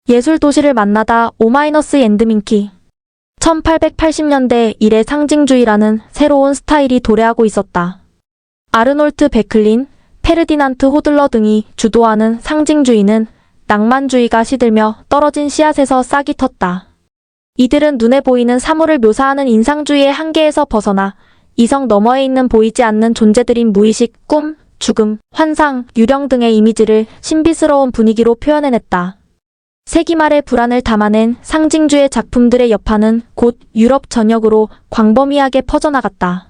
예술 도시를 만나다 O-엔드민키 1880년대 이래 상징주의라는 새로운 스타일이 도래하고 있었다. 아르놀트 베클린, 페르디난트 호들러 등이 주도하는 상징주의는 낭만주의가 시들며 떨어진 씨앗에서 싹이 텄다. 이들은 눈에 보이는 사물을 묘사하는 인상주의의 한계에서 벗어나 이성 너머에 있는 보이지 않는 존재들인 무의식, 꿈, 죽음, 환상, 유령 등의 이미지를 신비스러운 분위기로 표현해냈다. 세기 말의 불안을 담아낸 상징주의 작품들의 여파는 곧 유럽 전역으로 광범위하게 퍼져나갔다.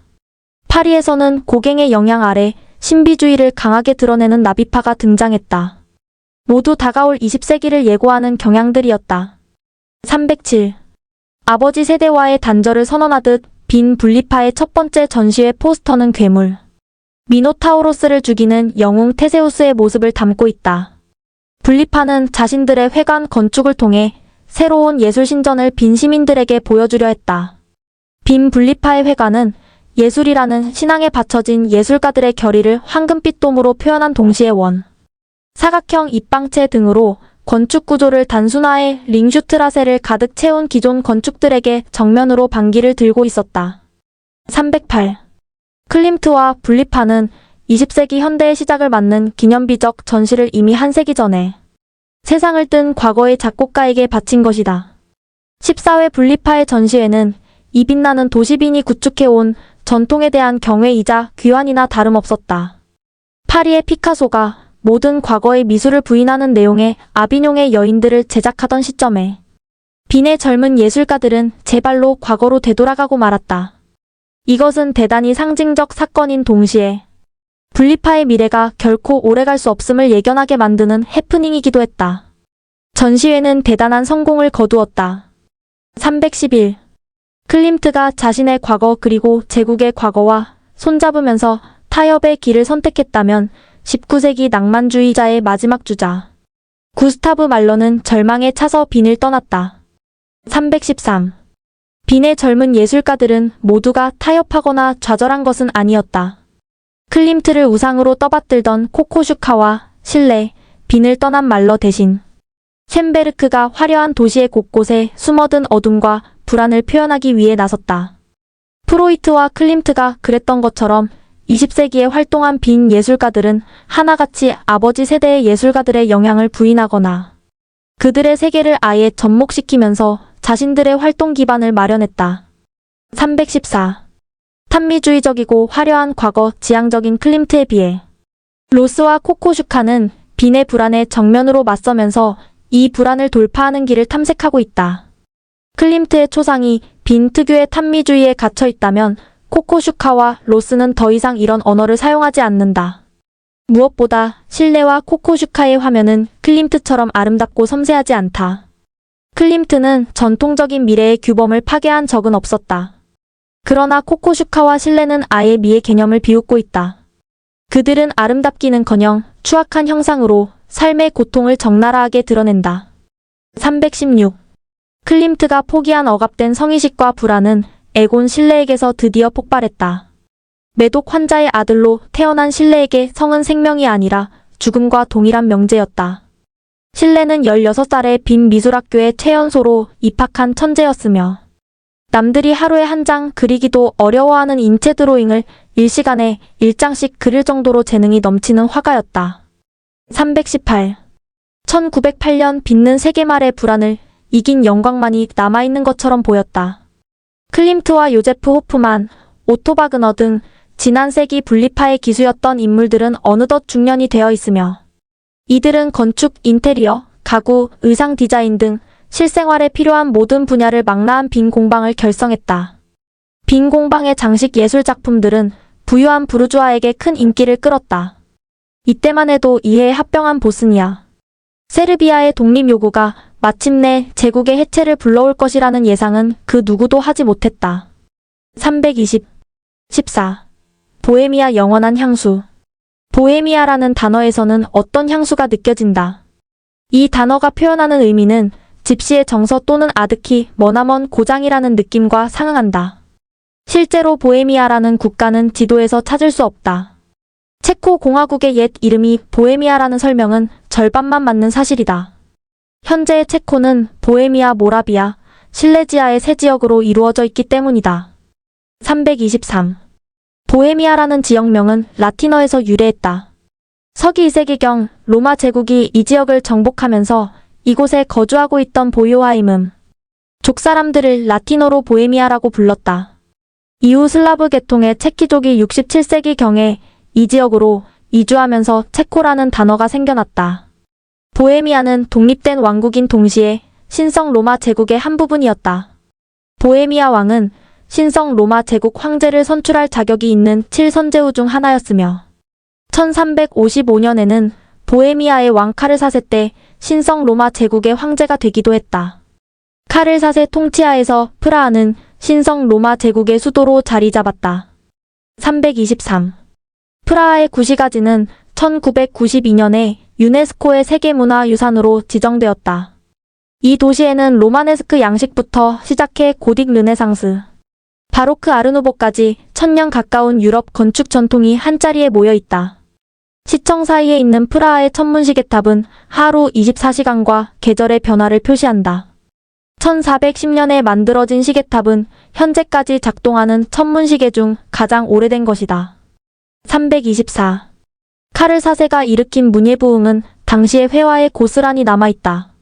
파리에서는 고갱의 영향 아래 신비주의를 강하게 드러내는 나비파가 등장했다. 모두 다가올 20세기를 예고하는 경향들이었다. 307. 아버지 세대와의 단절을 선언하듯 빈 분리파의 첫 번째 전시회 포스터는 괴물 미노타우로스를 죽이는 영웅 테세우스의 모습을 담고 있다. 분리파는 자신들의 회관 건축을 통해 새로운 예술 신전을 빈 시민들에게 보여주려 했다. 빈 분리파의 회관은 예술이라는 신앙에 받쳐진 예술가들의 결의를 황금빛 돔으로 표현한 동시에 사각형 입방체 등으로 건축 구조를 단순화해 링슈트라세를 가득 채운 기존 건축들에게 정면으로 반기를 들고 있었다. 308. 클림트와 분리파는 20세기 현대의 시작을 맞는 기념비적 전시를 이미 한 세기 전에 세상을 뜬 과거의 작곡가에게 바친 것이다. 14회 분리파의 전시회는 이 빛나는 도시빈이 구축해온 전통에 대한 경외이자 귀환이나 다름없었다. 파리의 피카소가 모든 과거의 미술을 부인하는 내용의 아비뇽의 여인들을 제작하던 시점에 빈의 젊은 예술가들은 제발로 과거로 되돌아가고 말았다. 이것은 대단히 상징적 사건인 동시에 분리파의 미래가 결코 오래갈 수 없음을 예견하게 만드는 해프닝이기도 했다. 전시회는 대단한 성공을 거두었다. 311. 클림트가 자신의 과거 그리고 제국의 과거와 손잡으면서 타협의 길을 선택했다면 19세기 낭만주의자의 마지막 주자 구스타브 말러는 절망에 차서 빈을 떠났다. 313. 빈의 젊은 예술가들은 모두가 타협하거나 좌절한 것은 아니었다. 클림트를 우상으로 떠받들던 코코슈카와 실레, 빈을 떠난 말러 대신 쉔베르크가 화려한 도시의 곳곳에 숨어든 어둠과 불안을 표현하기 위해 나섰다. 프로이트와 클림트가 그랬던 것처럼 20세기에 활동한 빈 예술가들은 하나같이 아버지 세대의 예술가들의 영향을 부인하거나 그들의 세계를 아예 접목시키면서 자신들의 활동 기반을 마련했다. 314. 탄미주의적이고 화려한 과거 지향적인 클림트에 비해 로스와 코코슈카는 빈의 불안에 정면으로 맞서면서 이 불안을 돌파하는 길을 탐색하고 있다. 클림트의 초상이 빈 특유의 탄미주의에 갇혀 있다면 코코슈카와 로스는 더 이상 이런 언어를 사용하지 않는다. 무엇보다 실레와 코코슈카의 화면은 클림트처럼 아름답고 섬세하지 않다. 클림트는 전통적인 미래의 규범을 파괴한 적은 없었다. 그러나 코코슈카와 실레는 아예 미의 개념을 비웃고 있다. 그들은 아름답기는커녕 추악한 형상으로 삶의 고통을 적나라하게 드러낸다. 316. 클림트가 포기한 억압된 성의식과 불안은 에곤 실레에게서 드디어 폭발했다. 매독 환자의 아들로 태어난 실레에게 성은 생명이 아니라 죽음과 동일한 명제였다. 실레는 16살에 빈 미술학교의 최연소로 입학한 천재였으며 남들이 하루에 한 장 그리기도 어려워하는 인체 드로잉을 일시간에 1장씩 그릴 정도로 재능이 넘치는 화가였다. 318. 1908년 빚는 세계 말의 불안을 이긴 영광만이 남아있는 것처럼 보였다. 클림트와 요제프 호프만, 오토 바그너 등 지난 세기 분리파의 기수였던 인물들은 어느덧 중년이 되어 있으며 이들은 건축, 인테리어, 가구, 의상 디자인 등 실생활에 필요한 모든 분야를 망라한 빈 공방을 결성했다. 빈 공방의 장식 예술 작품들은 부유한 부르주아에게 큰 인기를 끌었다. 이때만 해도 이해에 합병한 보스니아, 세르비아의 독립 요구가 마침내 제국의 해체를 불러올 것이라는 예상은 그 누구도 하지 못했다. 320. 14. 보헤미아 영원한 향수. 보헤미아라는 단어에서는 어떤 향수가 느껴진다. 이 단어가 표현하는 의미는 집시의 정서 또는 아득히 머나먼 고장이라는 느낌과 상응한다. 실제로 보헤미아라는 국가는 지도에서 찾을 수 없다. 체코 공화국의 옛 이름이 보헤미아라는 설명은 절반만 맞는 사실이다. 현재의 체코는 보헤미아, 모라비아, 실레지아의 세 지역으로 이루어져 있기 때문이다. 323. 보헤미아라는 지역명은 라틴어에서 유래했다. 서기 2세기경 로마 제국이 이 지역을 정복하면서 이곳에 거주하고 있던 보요하임은 족 사람들을 라틴어로 보헤미아라고 불렀다. 이후 슬라브 계통의 체키족이 67세기경에 이 지역으로 이주하면서 체코라는 단어가 생겨났다. 보헤미아는 독립된 왕국인 동시에 신성 로마 제국의 한 부분이었다. 보헤미아 왕은 신성 로마 제국 황제를 선출할 자격이 있는 7선제후 중 하나였으며 1355년에는 보헤미아의 왕 카를 4세 때 신성 로마 제국의 황제가 되기도 했다. 카를 4세 통치하에서 프라하는 신성 로마 제국의 수도로 자리 잡았다. 323. 프라하의 구시가지는 1992년에 유네스코의 세계문화유산으로 지정되었다. 이 도시에는 로마네스크 양식부터 시작해 고딕 르네상스, 바로크 아르누보까지 1000년 가까운 유럽 건축 전통이 한자리에 모여 있다. 시청 사이에 있는 프라하의 천문시계탑은 하루 24시간과 계절의 변화를 표시한다. 1410년에 만들어진 시계탑은 현재까지 작동하는 천문시계 중 가장 오래된 것이다. 324. 카를 4세가 일으킨 문예부흥은 당시의 회화에 고스란히 남아있다.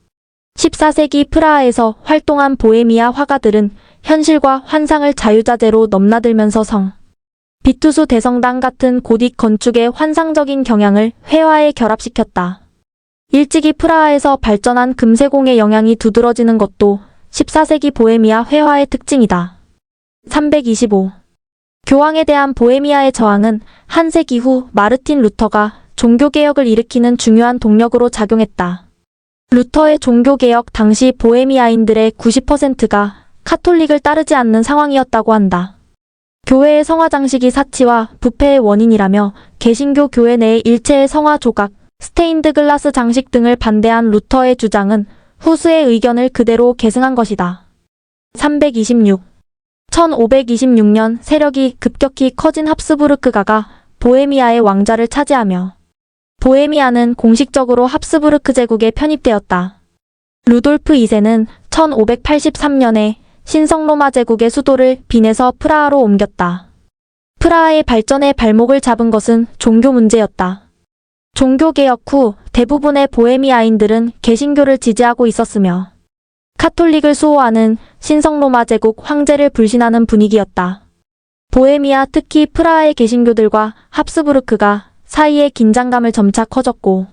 14세기 프라하에서 활동한 보헤미아 화가들은 현실과 환상을 자유자재로 넘나들면서 성, 비투수 대성당 같은 고딕 건축의 환상적인 경향을 회화에 결합시켰다. 일찍이 프라하에서 발전한 금세공의 영향이 두드러지는 것도 14세기 보헤미아 회화의 특징이다. 325. 교황에 대한 보헤미아의 저항은 한 세기 후 마르틴 루터가 종교개혁을 일으키는 중요한 동력으로 작용했다. 루터의 종교개혁 당시 보헤미아인들의 90%가 카톨릭을 따르지 않는 상황이었다고 한다. 교회의 성화 장식이 사치와 부패의 원인이라며 개신교 교회 내의 일체의 성화 조각, 스테인드 글라스 장식 등을 반대한 루터의 주장은 후수의 의견을 그대로 계승한 것이다. 326. 1526년 세력이 급격히 커진 합스부르크가가 보헤미아의 왕좌를 차지하며 보헤미아는 공식적으로 합스부르크 제국에 편입되었다. 루돌프 2세는 1583년에 신성로마 제국의 수도를 빈에서 프라하로 옮겼다. 프라하의 발전에 발목을 잡은 것은 종교 문제였다. 종교개혁 후 대부분의 보헤미아인들은 개신교를 지지하고 있었으며 카톨릭을 수호하는 신성로마 제국 황제를 불신하는 분위기였다. 보헤미아 특히 프라하의 개신교들과 합스부르크가 사이의 긴장감을 점차 커졌고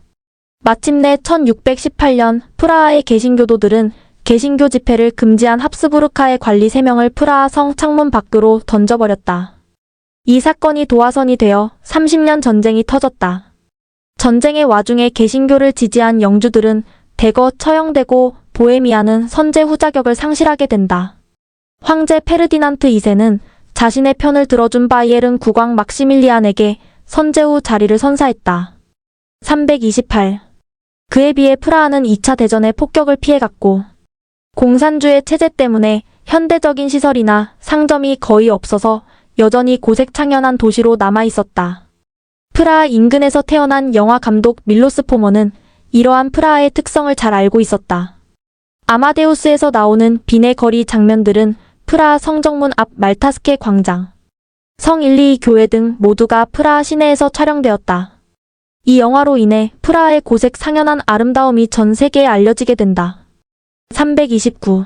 마침내 1618년 프라하의 개신교도들은 개신교 집회를 금지한 합스부르크의 관리 3명을 프라하 성 창문 밖으로 던져버렸다. 이 사건이 도화선이 되어 30년 전쟁이 터졌다. 전쟁의 와중에 개신교를 지지한 영주들은 대거 처형되고 보헤미아는 선제 후자격을 상실하게 된다. 황제 페르디난트 2세는 자신의 편을 들어준 바이에른 국왕 막시밀리안에게 선제 후 자리를 선사했다. 328. 그에 비해 프라하는 2차 대전의 폭격을 피해갔고 공산주의 체제 때문에 현대적인 시설이나 상점이 거의 없어서 여전히 고색창연한 도시로 남아있었다. 프라하 인근에서 태어난 영화 감독 밀로스 포먼은 이러한 프라하의 특성을 잘 알고 있었다. 아마데우스에서 나오는 빈의 거리 장면들은 프라하 성정문 앞 말타스케 광장, 성 일리이 교회 등 모두가 프라하 시내에서 촬영되었다. 이 영화로 인해 프라하의 고색 상연한 아름다움이 전 세계에 알려지게 된다. 329.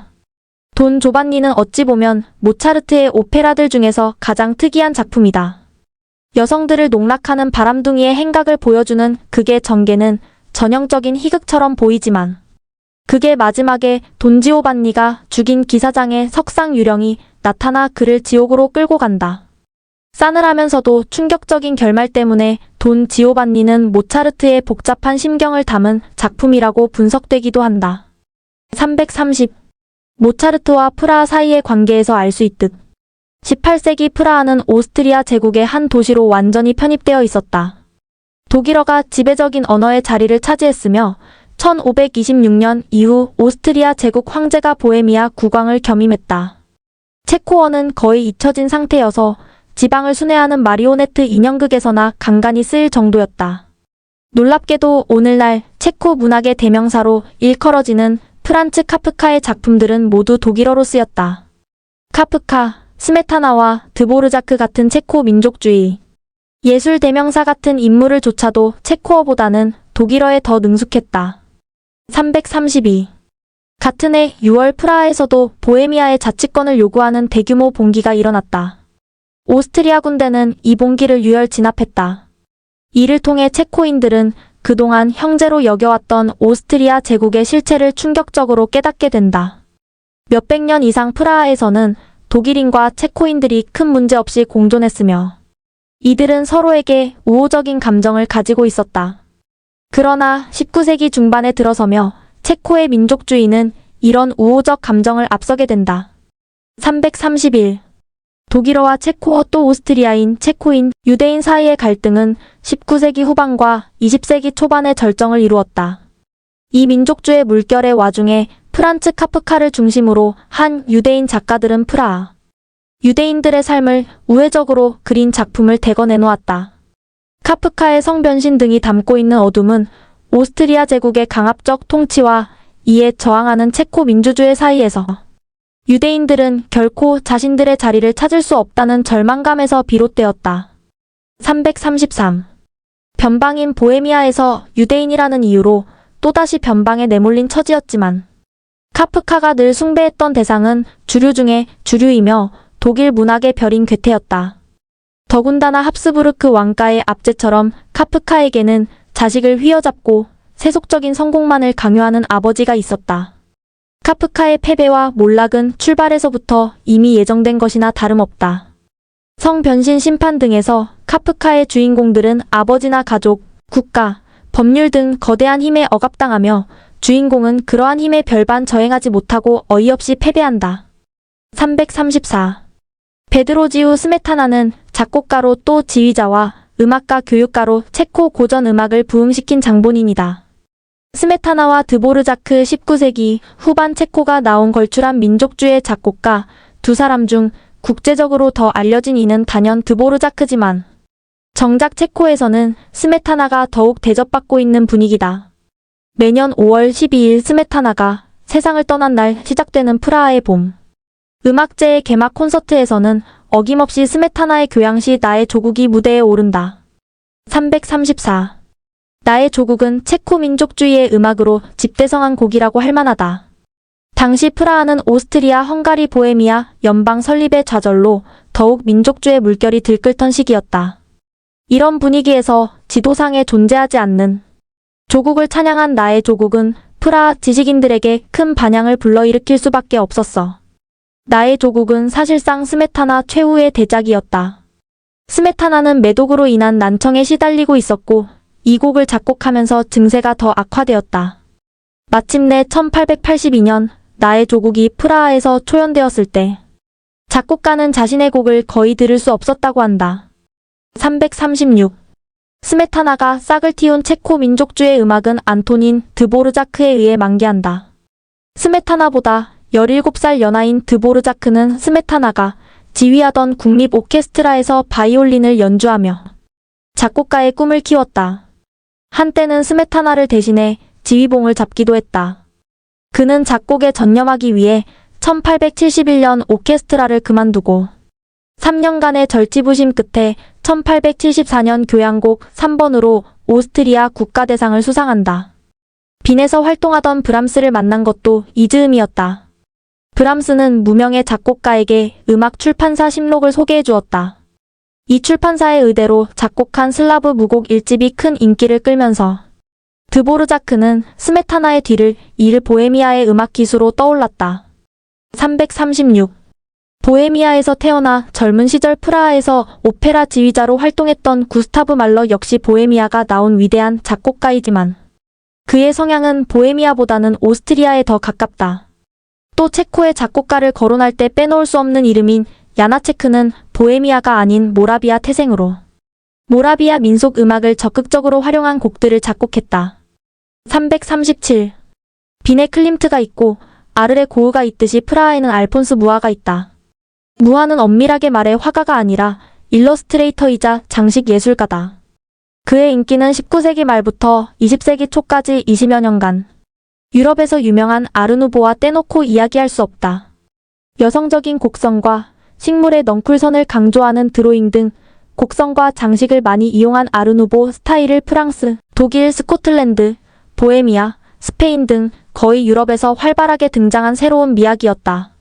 돈 조반니는 어찌 보면 모차르트의 오페라들 중에서 가장 특이한 작품이다. 여성들을 농락하는 바람둥이의 행각을 보여주는 극의 전개는 전형적인 희극처럼 보이지만 극의 마지막에 돈 지오반니가 죽인 기사장의 석상 유령이 나타나 그를 지옥으로 끌고 간다. 싸늘하면서도 충격적인 결말 때문에 돈 지오반니는 모차르트의 복잡한 심경을 담은 작품이라고 분석되기도 한다. 330. 모차르트와 프라하 사이의 관계에서 알 수 있듯 18세기 프라하는 오스트리아 제국의 한 도시로 완전히 편입되어 있었다. 독일어가 지배적인 언어의 자리를 차지했으며 1526년 이후 오스트리아 제국 황제가 보헤미아 국왕을 겸임했다. 체코어는 거의 잊혀진 상태여서 지방을 순회하는 마리오네트 인형극에서나 간간히 쓰일 정도였다. 놀랍게도 오늘날 체코 문학의 대명사로 일컬어지는 프란츠 카프카의 작품들은 모두 독일어로 쓰였다. 카프카, 스메타나와 드보르자크 같은 체코 민족주의, 예술 대명사 같은 인물을 조차도 체코어보다는 독일어에 더 능숙했다. 332. 같은 해 6월 프라하에서도 보헤미아의 자치권을 요구하는 대규모 봉기가 일어났다. 오스트리아 군대는 이 봉기를 유혈 진압했다. 이를 통해 체코인들은 그동안 형제로 여겨왔던 오스트리아 제국의 실체를 충격적으로 깨닫게 된다. 몇백 년 이상 프라하에서는 독일인과 체코인들이 큰 문제 없이 공존했으며 이들은 서로에게 우호적인 감정을 가지고 있었다. 그러나 19세기 중반에 들어서며 체코의 민족주의는 이런 우호적 감정을 앞서게 된다. 331. 독일어와 체코어 또 오스트리아인, 체코인, 유대인 사이의 갈등은 19세기 후반과 20세기 초반에 절정을 이루었다. 이 민족주의 물결의 와중에 프란츠 카프카를 중심으로 한 유대인 작가들은 프라하 유대인들의 삶을 우회적으로 그린 작품을 대거 내놓았다. 카프카의 성변신 등이 담고 있는 어둠은 오스트리아 제국의 강압적 통치와 이에 저항하는 체코 민주주의 사이에서 유대인들은 결코 자신들의 자리를 찾을 수 없다는 절망감에서 비롯되었다. 333. 변방인 보헤미아에서 유대인이라는 이유로 또다시 변방에 내몰린 처지였지만 카프카가 늘 숭배했던 대상은 주류 중에 주류이며 독일 문학의 별인 괴테였다. 더군다나 합스부르크 왕가의 압제처럼 카프카에게는 자식을 휘어잡고 세속적인 성공만을 강요하는 아버지가 있었다. 카프카의 패배와 몰락은 출발에서부터 이미 예정된 것이나 다름없다. 성변신 심판 등에서 카프카의 주인공들은 아버지나 가족, 국가, 법률 등 거대한 힘에 억압당하며 주인공은 그러한 힘에 별반 저행하지 못하고 어이없이 패배한다. 334. 베드로지우 스메타나는 작곡가로 또 지휘자와 음악가 교육가로 체코 고전 음악을 부흥시킨 장본인이다. 스메타나와 드보르자크 19세기 후반 체코가 나온 걸출한 민족주의 작곡가 두 사람 중 국제적으로 더 알려진 이는 단연 드보르자크지만 정작 체코에서는 스메타나가 더욱 대접받고 있는 분위기다. 매년 5월 12일 스메타나가 세상을 떠난 날 시작되는 프라하의 봄. 음악제의 개막 콘서트에서는 어김없이 스메타나의 교향시 나의 조국이 무대에 오른다. 334. 나의 조국은 체코 민족주의의 음악으로 집대성한 곡이라고 할 만하다. 당시 프라하는 오스트리아, 헝가리, 보헤미아 연방 설립의 좌절로 더욱 민족주의 물결이 들끓던 시기였다. 이런 분위기에서 지도상에 존재하지 않는 조국을 찬양한 나의 조국은 프라하 지식인들에게 큰 반향을 불러일으킬 수밖에 없었어. 나의 조국은 사실상 스메타나 최후의 대작이었다. 스메타나는 매독으로 인한 난청에 시달리고 있었고 이 곡을 작곡하면서 증세가 더 악화되었다. 마침내 1882년 나의 조국이 프라하에서 초연되었을 때 작곡가는 자신의 곡을 거의 들을 수 없었다고 한다. 336. 스메타나가 싹을 틔운 체코 민족주의 음악은 안토닌 드보르자크에 의해 만개한다. 스메타나보다 17살 연하인 드보르자크는 스메타나가 지휘하던 국립 오케스트라에서 바이올린을 연주하며 작곡가의 꿈을 키웠다. 한때는 스메타나를 대신해 지휘봉을 잡기도 했다. 그는 작곡에 전념하기 위해 1871년 오케스트라를 그만두고 3년간의 절치부심 끝에 1874년 교향곡 3번으로 오스트리아 국가대상을 수상한다. 빈에서 활동하던 브람스를 만난 것도 이 즈음이었다. 브람스는 무명의 작곡가에게 음악 출판사 심록을 소개해 주었다. 이 출판사의 의대로 작곡한 슬라브 무곡 1집이 큰 인기를 끌면서 드보르자크는 스메타나의 뒤를 이을 보헤미아의 음악 기수로 떠올랐다. 336. 보헤미아에서 태어나 젊은 시절 프라하에서 오페라 지휘자로 활동했던 구스타브 말러 역시 보헤미아가 나온 위대한 작곡가이지만 그의 성향은 보헤미아보다는 오스트리아에 더 가깝다. 또 체코의 작곡가를 거론할 때 빼놓을 수 없는 이름인 야나체크는 보헤미아가 아닌 모라비아 태생으로 모라비아 민속 음악을 적극적으로 활용한 곡들을 작곡했다. 337. 빈에 클림트가 있고 아르레 고흐가 있듯이 프라하에는 알폰스 무아가 있다. 무아는 엄밀하게 말해 화가가 아니라 일러스트레이터이자 장식 예술가다. 그의 인기는 19세기 말부터 20세기 초까지 20여 년간 유럽에서 유명한 아르누보와 떼놓고 이야기할 수 없다. 여성적인 곡선과 식물의 넝쿨선을 강조하는 드로잉 등 곡선과 장식을 많이 이용한 아르누보 스타일을 프랑스, 독일, 스코틀랜드, 보헤미아, 스페인 등 거의 유럽에서 활발하게 등장한 새로운 미학이었다.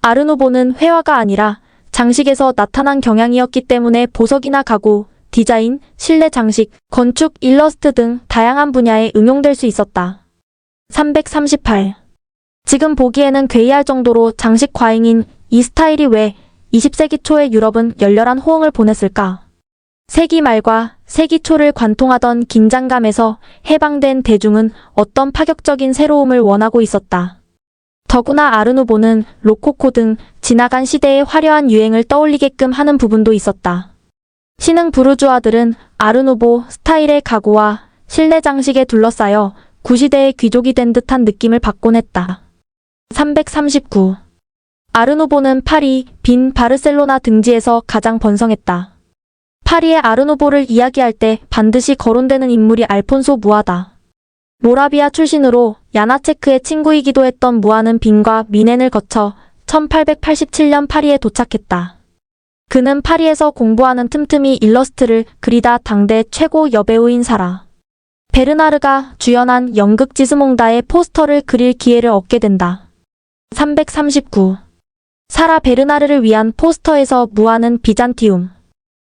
아르누보는 회화가 아니라 장식에서 나타난 경향이었기 때문에 보석이나 가구, 디자인, 실내 장식, 건축, 일러스트 등 다양한 분야에 응용될 수 있었다. 338. 지금 보기에는 괴이할 정도로 장식 과잉인 이 스타일이 왜 20세기 초의 유럽은 열렬한 호응을 보냈을까? 세기 말과 세기 초를 관통하던 긴장감에서 해방된 대중은 어떤 파격적인 새로움을 원하고 있었다. 더구나 아르누보는 로코코 등 지나간 시대의 화려한 유행을 떠올리게끔 하는 부분도 있었다. 신흥 부르주아들은 아르누보 스타일의 가구와 실내 장식에 둘러싸여 구시대의 귀족이 된 듯한 느낌을 받곤 했다. 339. 아르누보는 파리, 빈, 바르셀로나 등지에서 가장 번성했다. 파리의 아르누보를 이야기할 때 반드시 거론되는 인물이 알폰소 무아다. 모라비아 출신으로 야나체크의 친구이기도 했던 무아는 빈과 미넨을 거쳐 1887년 파리에 도착했다. 그는 파리에서 공부하는 틈틈이 일러스트를 그리다 당대 최고 여배우인 사라 베르나르가 주연한 연극 지스몽다의 포스터를 그릴 기회를 얻게 된다. 339. 사라 베르나르를 위한 포스터에서 무아는 비잔티움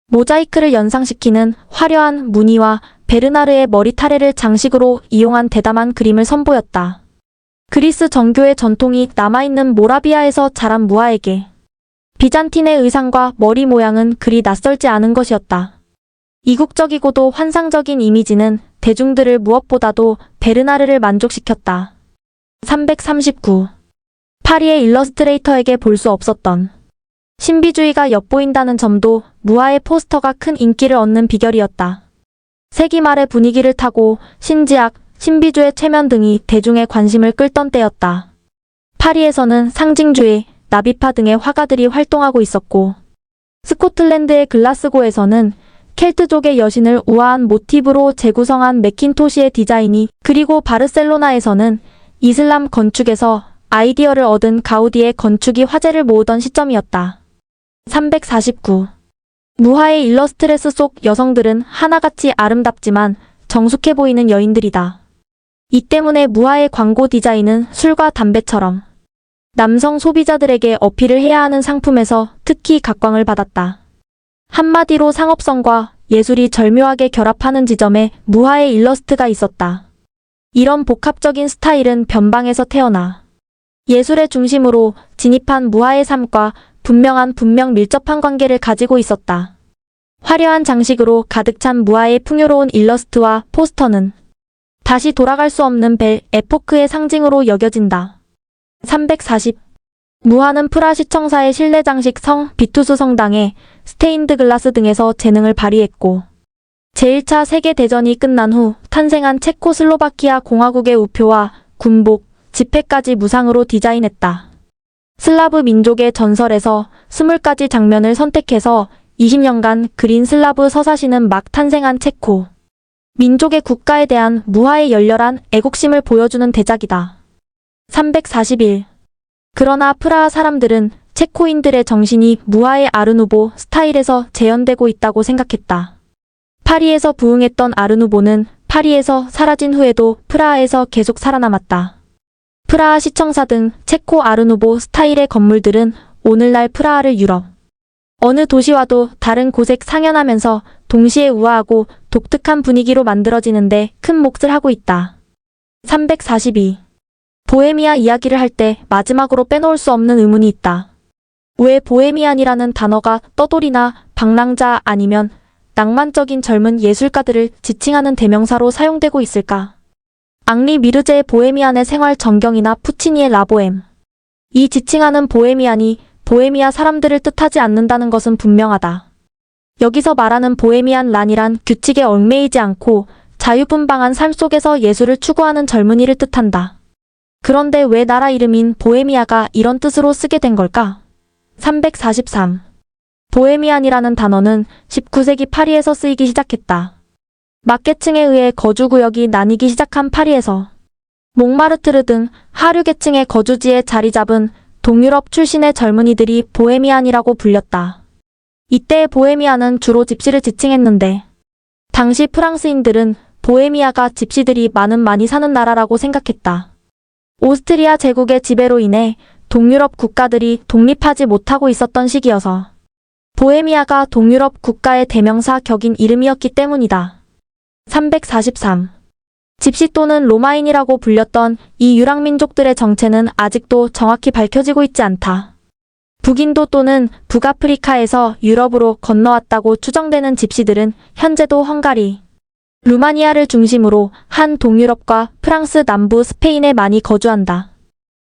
모자이크를 연상시키는 화려한 무늬와 베르나르의 머리타레를 장식으로 이용한 대담한 그림을 선보였다. 그리스 정교의 전통이 남아있는 모라비아에서 자란 무아에게 비잔틴의 의상과 머리 모양은 그리 낯설지 않은 것이었다. 이국적이고도 환상적인 이미지는 대중들을 무엇보다도 베르나르를 만족시켰다. 339. 파리의 일러스트레이터에게 볼 수 없었던 신비주의가 엿보인다는 점도 무아의 포스터가 큰 인기를 얻는 비결이었다. 세기 말의 분위기를 타고 신지학, 신비주의 체면 등이 대중의 관심을 끌던 때였다. 파리에서는 상징주의, 나비파 등의 화가들이 활동하고 있었고 스코틀랜드의 글라스고에서는 켈트족의 여신을 우아한 모티브로 재구성한 매킨토시의 디자인이 그리고 바르셀로나에서는 이슬람 건축에서 아이디어를 얻은 가우디의 건축이 화제를 모으던 시점이었다. 349. 무아의 일러스트레스 속 여성들은 하나같이 아름답지만 정숙해 보이는 여인들이다. 이 때문에 무아의 광고 디자인은 술과 담배처럼 남성 소비자들에게 어필을 해야 하는 상품에서 특히 각광을 받았다. 한마디로 상업성과 예술이 절묘하게 결합하는 지점에 무아의 일러스트가 있었다. 이런 복합적인 스타일은 변방에서 태어나 예술의 중심으로 진입한 무아의 삶과 분명 밀접한 관계를 가지고 있었다. 화려한 장식으로 가득 찬 무아의 풍요로운 일러스트와 포스터는 다시 돌아갈 수 없는 벨 에포크의 상징으로 여겨진다. 340. 무아는 프라 시청사의 실내 장식 성 비투스 성당에 스테인드 글라스 등에서 재능을 발휘했고 제1차 세계대전이 끝난 후 탄생한 체코슬로바키아 공화국의 우표와 군복, 지폐까지 무상으로 디자인했다. 슬라브 민족의 전설에서 20가지 장면을 선택해서 20년간 그린 슬라브 서사시는 막 탄생한 체코 민족의 국가에 대한 무아의 열렬한 애국심을 보여주는 대작이다. 341. 그러나 프라하 사람들은 체코인들의 정신이 무아의 아르누보 스타일에서 재현되고 있다고 생각했다. 파리에서 부흥했던 아르누보는 파리에서 사라진 후에도 프라하에서 계속 살아남았다. 프라하 시청사 등 체코 아르누보 스타일의 건물들은 오늘날 프라하를 유럽 어느 도시와도 다른 곳에 상연하면서 동시에 우아하고 독특한 분위기로 만들어지는데 큰 몫을 하고 있다. 342. 보헤미아 이야기를 할 때 마지막으로 빼놓을 수 없는 의문이 있다. 왜 보헤미안이라는 단어가 떠돌이나 방랑자 아니면 낭만적인 젊은 예술가들을 지칭하는 대명사로 사용되고 있을까? 앙리 미르제의 보헤미안의 생활 전경이나 푸치니의 라보엠. 이 지칭하는 보헤미안이 보헤미아 사람들을 뜻하지 않는다는 것은 분명하다. 여기서 말하는 보헤미안 란이란 규칙에 얽매이지 않고 자유분방한 삶 속에서 예술을 추구하는 젊은이를 뜻한다. 그런데 왜 나라 이름인 보헤미아가 이런 뜻으로 쓰게 된 걸까? 343. 보헤미안이라는 단어는 19세기 파리에서 쓰이기 시작했다. 막계층에 의해 거주구역이 나뉘기 시작한 파리에서 몽마르트르 등 하류계층의 거주지에 자리 잡은 동유럽 출신의 젊은이들이 보헤미안이라고 불렸다. 이때의 보헤미안은 주로 집시를 지칭했는데 당시 프랑스인들은 보헤미아가 집시들이 많이 사는 나라라고 생각했다. 오스트리아 제국의 지배로 인해 동유럽 국가들이 독립하지 못하고 있었던 시기여서 보헤미아가 동유럽 국가의 대명사 격인 이름이었기 때문이다. 343. 집시 또는 로마인이라고 불렸던 이 유랑민족들의 정체는 아직도 정확히 밝혀지고 있지 않다. 북인도 또는 북아프리카에서 유럽으로 건너왔다고 추정되는 집시들은 현재도 헝가리, 루마니아를 중심으로 한 동유럽과 프랑스 남부 스페인에 많이 거주한다.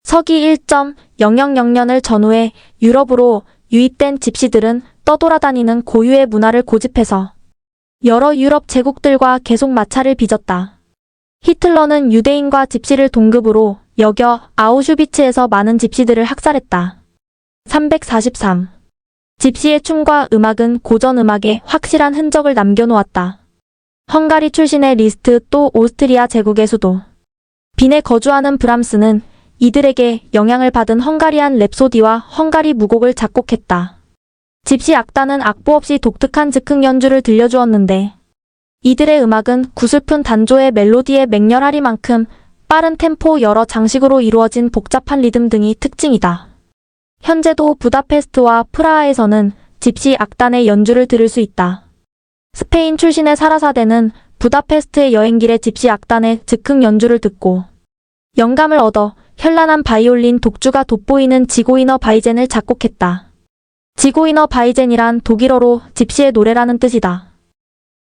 서기 1.000년을 전후해 유럽으로 유입된 집시들은 떠돌아다니는 고유의 문화를 고집해서 여러 유럽 제국들과 계속 마찰을 빚었다. 히틀러는 유대인과 집시를 동급으로 여겨 아우슈비츠에서 많은 집시들을 학살했다. 343. 집시의 춤과 음악은 고전 음악에 확실한 흔적을 남겨놓았다. 헝가리 출신의 리스트 또 오스트리아 제국의 수도 빈에 거주하는 브람스는 이들에게 영향을 받은 헝가리안 랩소디와 헝가리 무곡을 작곡했다. 집시 악단은 악보 없이 독특한 즉흥 연주를 들려주었는데 이들의 음악은 구슬픈 단조의 멜로디의 맹렬하리만큼 빠른 템포 여러 장식으로 이루어진 복잡한 리듬 등이 특징이다. 현재도 부다페스트와 프라하에서는 집시 악단의 연주를 들을 수 있다. 스페인 출신의 사라사대는 부다페스트의 여행길에 집시 악단의 즉흥 연주를 듣고 영감을 얻어 현란한 바이올린 독주가 돋보이는 지고이너 바이젠을 작곡했다. 지고이너 바이젠이란 독일어로 집시의 노래라는 뜻이다.